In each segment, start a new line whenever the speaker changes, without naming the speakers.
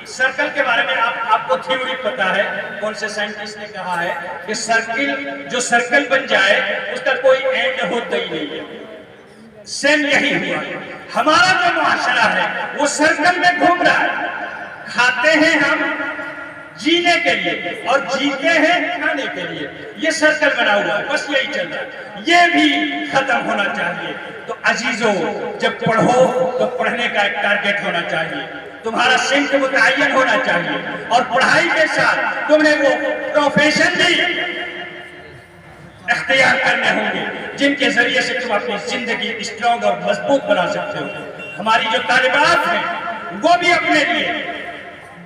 Circle کے بارے میں آپ کو تھیوری پتا ہے، کون سے سائنٹسٹ نے کہا ہے کہ جو سرکل بن جائے اس کا کوئی اینڈ ہوتا ہی نہیں ہے۔ سیم یہی ہوا ہمارا جو معاشرہ ہے وہ سرکل میں گھوم رہا ہے۔ کھاتے ہیں ہم جینے کے لیے اور جیتے ہیں کھانے کے لیے، یہ سرکل بنا ہوا ہے، بس یہی چل رہا ہے، یہ بھی ختم ہونا چاہیے۔ تو عزیزو، جب پڑھو تو پڑھنے کا ایک ٹارگٹ ہونا چاہیے، تمہارا سمت متعین ہونا چاہیے، اور پڑھائی کے ساتھ تمہیں وہ پروفیشن بھی اختیار کرنے ہوں گے جن کے ذریعے سے تم اپنی زندگی اسٹرانگ اور مضبوط بنا سکتے ہو۔ ہماری جو طالبات ہیں وہ بھی اپنے لیے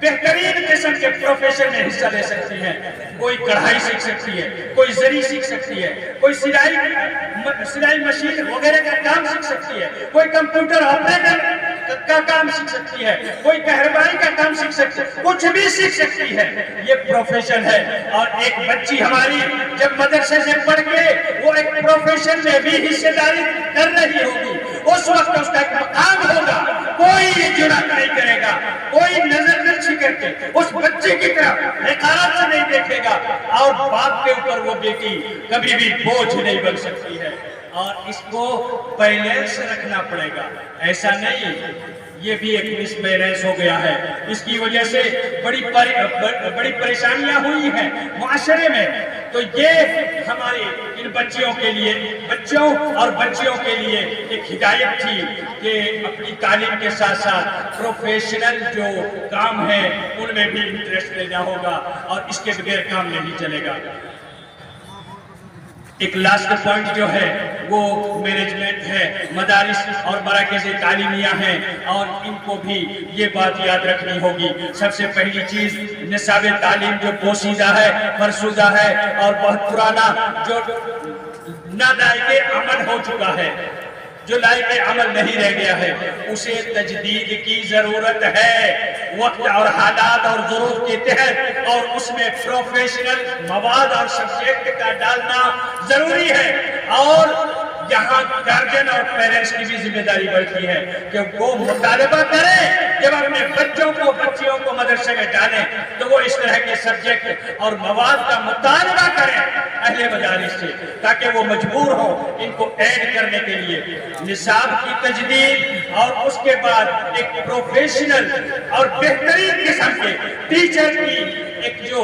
بہترین قسم کے پروفیشن میں حصہ لے سکتی ہیں۔ کوئی کڑھائی سیکھ سکتی ہے، کوئی زری سیکھ سکتی ہے، کوئی سلائی مشین وغیرہ کا کام سیکھ سکتی ہے، کوئی کمپیوٹر آپریٹر کا کام سیکھ سکتی ہے، کوئی کہربائی کا کام سیکھ سکتی ہے، کچھ بھی سیکھ سکتی ہے، یہ پروفیشن ہے۔ اور ایک بچی ہماری جب مدرسے سے پڑھ کے وہ ایک پروفیشن میں بھی حصہ داری کر رہی ہوگی، اس وقت اس کا ایک مقام ہوگا، کوئی یہ جرات نہیں کرے گا، کوئی نظر نچھی کر کے اس بچی کی طرف حقارت سے نہیں دیکھے گا، اور باپ کے اوپر وہ بیٹی کبھی بھی بوجھ نہیں بن سکتی ہے۔ اور اس کو بیلنس رکھنا پڑے گا، ایسا نہیں یہ بھی ایک مس بیلنس ہو گیا ہے۔ اس کی وجہ سے بڑی پریشانیاں ہوئی ہیں معاشرے میں۔ تو یہ ہماری ان بچیوں کے لیے، بچوں اور بچیوں کے لیے ایک ہدایت تھی کہ اپنی تعلیم کے ساتھ ساتھ پروفیشنل جو کام ہے ان میں بھی انٹرسٹ لینا ہوگا، اور اس کے بغیر کام نہیں چلے گا۔ ایک لاسٹ پوائنٹ جو ہے وہ مینجمنٹ ہے، مدارس اور مراکز تعلیمیہ ہیں، اور ان کو بھی یہ بات یاد رکھنی ہوگی۔ سب سے پہلی چیز نصاب تعلیم جو پوشیدہ ہے، فرسودہ ہے اور بہت پرانا، جو نادائق عمل ہو چکا ہے، جو لائق عمل نہیں رہ گیا ہے، اسے تجدید کی ضرورت ہے وقت اور حالات اور ضرورت کے تحت، اور اس میں پروفیشنل مواد اور سبجیکٹ کا ڈالنا ضروری ہے۔ اور یہاں گارجن اور پیرنٹس کی بھی ذمہ داری بڑھتی ہے کہ وہ مطالبہ کریں، جب اپنے بچوں کو بچیوں کو مدرسے میں ڈالیں تو وہ اس طرح کے سبجیکٹ اور مواد کا مطالبہ کریں اہل مدارس سے، تاکہ وہ مجبور ہوں ان کو ایڈ کرنے کے لیے۔ نصاب کی تجدید اور اس کے بعد ایک پروفیشنل اور بہترین قسم کے ٹیچر کی ایک جو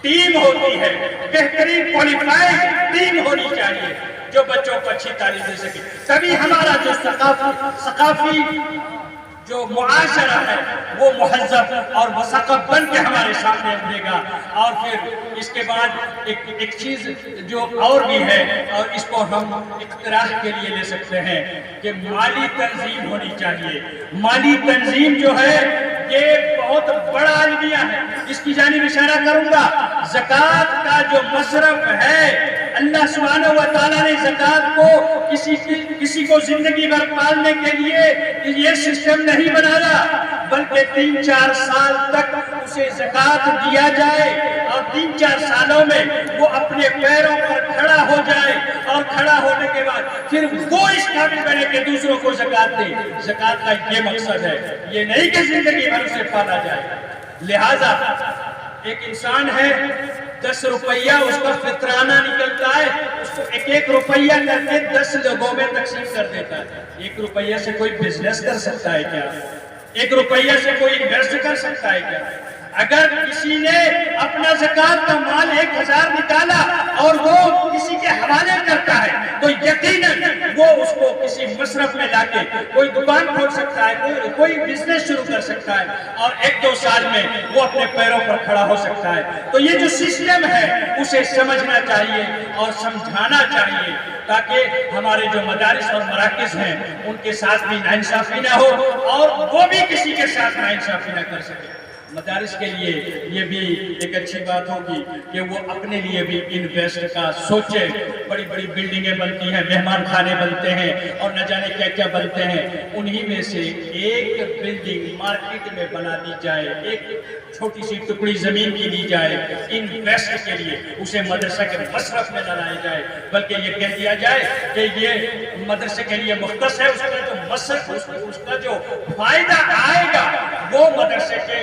ٹیم ہوتی ہے، بہترین کوالیفائڈ ٹیم ہونی چاہیے جو بچوں کو اچھی تعلیم دے سکے، تبھی ہمارا جو ثقافی جو معاشرہ ہے وہ مہذب اور مثقف بن کے ہمارے سامنے ابھرے گا۔ اور پھر اس کے بعد ایک چیز جو اور بھی ہے، اور اس کو ہم اقتراح کے لیے لے سکتے ہیں کہ مالی تنظیم ہونی چاہیے۔ مالی تنظیم جو ہے یہ بہت بڑا المیہ ہے، اس کی جانب اشارہ کروں گا۔ زکوٰۃ کا جو مصرف ہے، اللہ سبحانہ و تعالیٰ نے زکوٰۃ کو کسی کو زندگی بھر پالنے کے لیے یہ سسٹم نہیں بنایا، بلکہ 3-4 سال تک اسے زکوٰۃ دیا جائے، اور 3-4 سالوں میں وہ اپنے پیروں پر کھڑا ہو جائے، اور کھڑا ہونے کے بعد پھر وہ اس قابل بنے کہ دوسروں کو زکوٰۃ دے۔ زکوٰۃ کا یہ مقصد ہے، یہ نہیں کہ زندگی بھر اسے پالا جائے۔ لہٰذا ایک انسان ہے، 10 روپیہ اس کا فطرانہ نکلتا ہے، اس کو 1 روپیہ کر کے 10 لوگوں میں تقسیم کر دیتا ہے۔ 1 روپیہ سے کوئی بزنس کر سکتا ہے کیا؟ 1 روپیہ سے کوئی انویسٹ کر سکتا ہے کیا؟ اگر کسی نے اپنا زکوٰۃ کا مال 1000 نکالا اور وہ کسی کے حوالے کرتا ہے تو یقیناً وہ اس کو کسی مصرف میں لا کے کوئی دکان کھول سکتا ہے، کوئی بزنس شروع کر سکتا ہے، اور 1-2 سال میں وہ اپنے پیروں پر کھڑا ہو سکتا ہے۔ تو یہ جو سسٹم ہے اسے سمجھنا چاہیے اور سمجھانا چاہیے، تاکہ ہمارے جو مدارس اور مراکز ہیں ان کے ساتھ بھی ناانصافی نہ ہو، اور وہ بھی کسی کے ساتھ ناانصافی نہ کر سکے۔ مدارس کے لیے یہ بھی ایک اچھی بات ہوگی کہ وہ اپنے لیے بھی انویسٹ کا سوچے. بڑی بڑی بلڈنگیں بنتی ہیں, مہمان خانے بنتے ہیں اور نہ جانے کیا کیا بنتے ہیں, انہی میں سے ایک بلڈنگ مارکیٹ میں بنا دی جائے, ایک چھوٹی سی ٹکڑی زمین کی دی جائے انویسٹ کے لیے, اسے مدرسہ کے مصرف میں نہ لایا جائے بلکہ یہ کہہ دیا جائے کہ یہ مدرسے کے لیے مختص ہے, اس کا جو مصرف, اس کا جو فائدہ آئے گا وہ مدرسے کے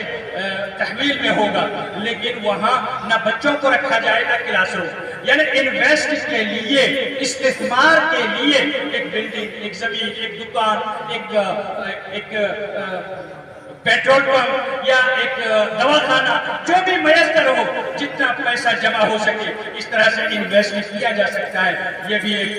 تحویل میں ہوگا, لیکن وہاں نہ بچوں کو رکھا جائے نہ کلاس روم. یعنی انویسٹ کے لیے, استثمار کے لیے ایک بلڈنگ, ایک زمین, ایک دکان, ایک پیٹرول پمپ یا ایک دواخانہ, جو بھی میسر ہو, جتنا پیسہ جمع ہو سکے اس طرح سے انویسٹ کیا جا سکتا ہے. یہ بھی ایک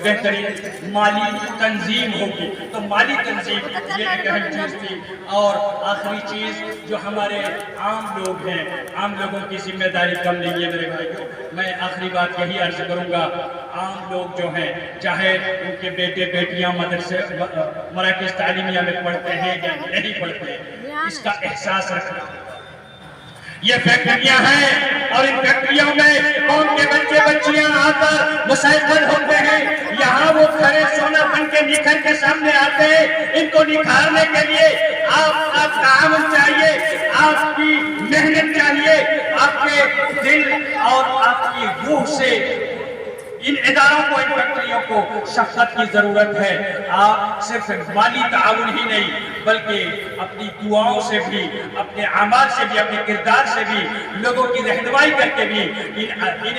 بہترین مالی تنظیم ہوگی. تو مالی تنظیم یہ ایک اہم چیز تھی. اور آخری چیز جو ہمارے عام لوگ ہیں, عام لوگوں کی ذمہ داری کم نہیں ہے میرے بھائیوں. میں آخری بات یہی عرض کروں گا, عام لوگ جو ہیں چاہے ان کے بیٹے بیٹیاں مدرسے مراکز تعلیمیہ میں پڑھتے ہیں یا نہیں پڑھتے, اس کا احساس رکھنا. یہ فیکٹریاں ہیں اور ان فیکٹریوں میں قوم کے بچے بچیاں آ کر مسلسل ہوتے ہیں. یہاں وہ کھڑے سونا بن کے نکھر کے سامنے آتے ہیں. ان کو نکھارنے کے لیے آپ کا تعاون چاہیے, آپ کی محنت چاہیے, آپ کے دل اور آپ کی روح سے ان اداروں کو, ان فیکٹریوں کو شفقت کی ضرورت ہے. آپ صرف مالی تعاون ہی نہیں بلکہ اپنی دعاؤں سے بھی, اپنے اعمال سے بھی, اپنے کردار سے بھی لوگوں کی رہنمائی کر کے بھی ان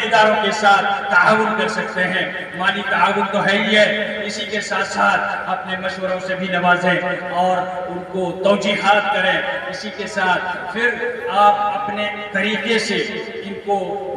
اداروں کے ساتھ تعاون کر سکتے ہیں. مالی تعاون تو ہے ہی ہے, اسی کے ساتھ ساتھ اپنے مشوروں سے بھی نوازیں اور ان کو توجیحات کریں. اسی کے ساتھ پھر آپ اپنے طریقے سے ان کو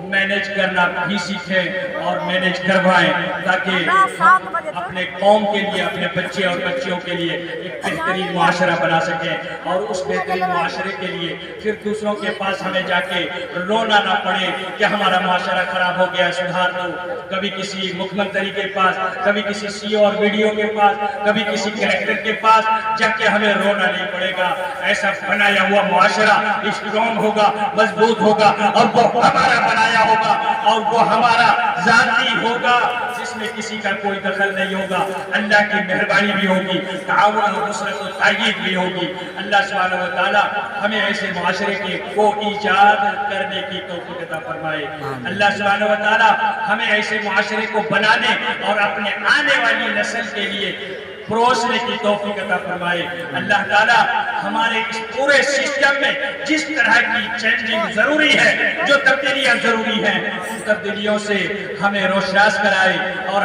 مینیج کرنا بھی سیکھیں اور مینیج کروائیں تاکہ ہم اپنے قوم کے لیے, اپنے بچے اور بچیوں کے لیے ایک بہترین معاشرہ بنا سکیں. اور اس بہترین معاشرے کے لیے پھر دوسروں کے پاس ہمیں جا کے رونا نہ پڑے کہ ہمارا معاشرہ خراب ہو گیا, سدھار دو. کبھی کسی مکھ منتری کے پاس, کبھی کسی سی او اور ویڈیو کے پاس, کبھی کسی کریکٹر کے پاس جا کے ہمیں رونا نہیں پڑے گا. ایسا بنایا ہوا معاشرہ اسٹرانگ ہوگا, مضبوط ہوگا اور وہ ہمارا بنایا ہوگا اور وہ ہمارا ذاتی ہوگا جس میں کسی کا کوئی دخل نہیں ہوگا. اللہ کی مہربانی بھی ہوگی, تعاون اور نصرت و تائید بھی ہوگی. اللہ سبحانہ و تعالی ہمیں ایسے معاشرے کو ایجاد کرنے کی توفیق عطا فرمائے. اللہ سبحانہ و تعالی ہمیں ایسے معاشرے کو بنانے اور اپنے آنے والی نسل کے لیے پروسنے کی توفیق عطا فرمائے. اللہ تعالیٰ ہمارے اس پورے سسٹم میں جس طرح کی چینجنگ ضروری ہے, جو تبدیلیاں ضروری ہیں, ان تبدیلیوں سے ہمیں روشناس کرائے اور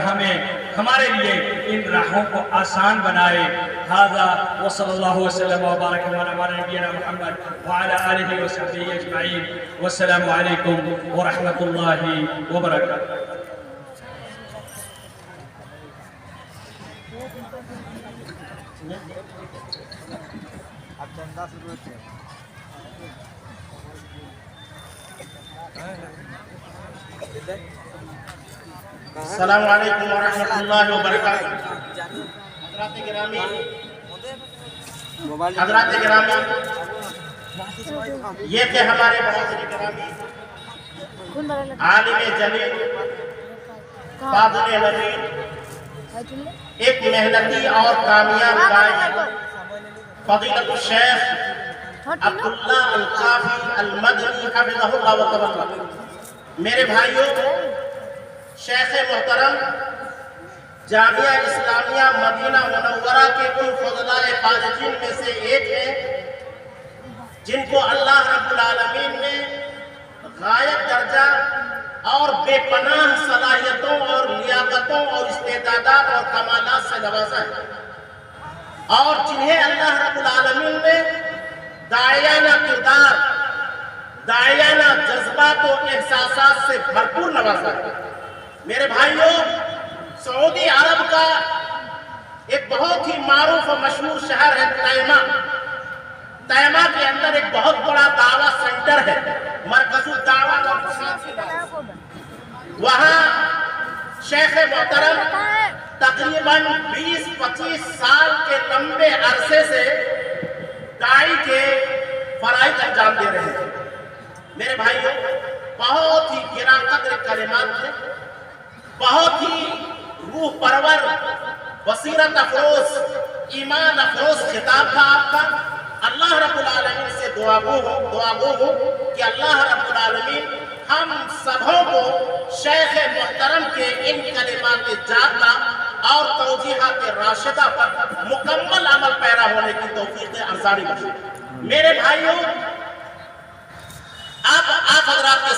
ہمارے لیے ان راہوں کو آسان بنائے. ھذا وصلی اللہ وسلم وبارک علی نبینا محمد وعلی آلہ وصحبہ اجمعین. والسلام علیکم ورحمۃ اللہ وبرکاتہ.
السلام علیکم ورحمۃ اللہ وبرکاتہ. حضرات گرامی, یہ تھے ہمارے برادری گرامی, عالم جلیل, فاضل نبی, ایک محنتی اور کامیاب داعی فضیلت الشیخ عبداللہ القافی المدنی حفظہ اللہ و تبارک. میرے بھائیوں, شیخ محترم جامعہ اسلامیہ مدینہ منورہ کے ان فضلاء خارجین میں سے ایک ہیں جن کو اللہ رب العالمین نے غایت درجہ اور بے پناہ صلاحیتوں اور لیاقتوں اور استعدادات اور کمالات سے نوازا ہے, اور جنہیں اللہ رب العالمین نے داعیانہ کردار, داعیانہ جذبات و احساسات سے بھرپور نوازا ہے. میرے بھائیوں, سعودی عرب کا ایک بہت ہی معروف و مشہور شہر ہے تیمہ. تیمہ کے اندر ایک بہت بڑا دعویٰ سینٹر ہے, مرکز الدعوہ اور ارشاد. وہاں شیخ محترم تقریباً 20-25 سال کے لمبے عرصے سے داعی کے فرائض انجام دے رہے ہیں۔ میرے بھائیوں، بہت ہی گراں قدر کلمات تھے، بہت ہی روح پرور، بصیرت افروز، ایمان افروز خطاب تھا آپ کا۔ اللہ رب العالمین سے دعا گو ہو کہ اللہ رب العالمین ہم سبوں کو شیخ محترم کے ان کلمات جادہ اور توجیحات راشدہ پر مکمل عمل پیرا ہونے کی توفیق ارزانی بخشے۔ میرے بھائیوں، اب آپ حضرات کے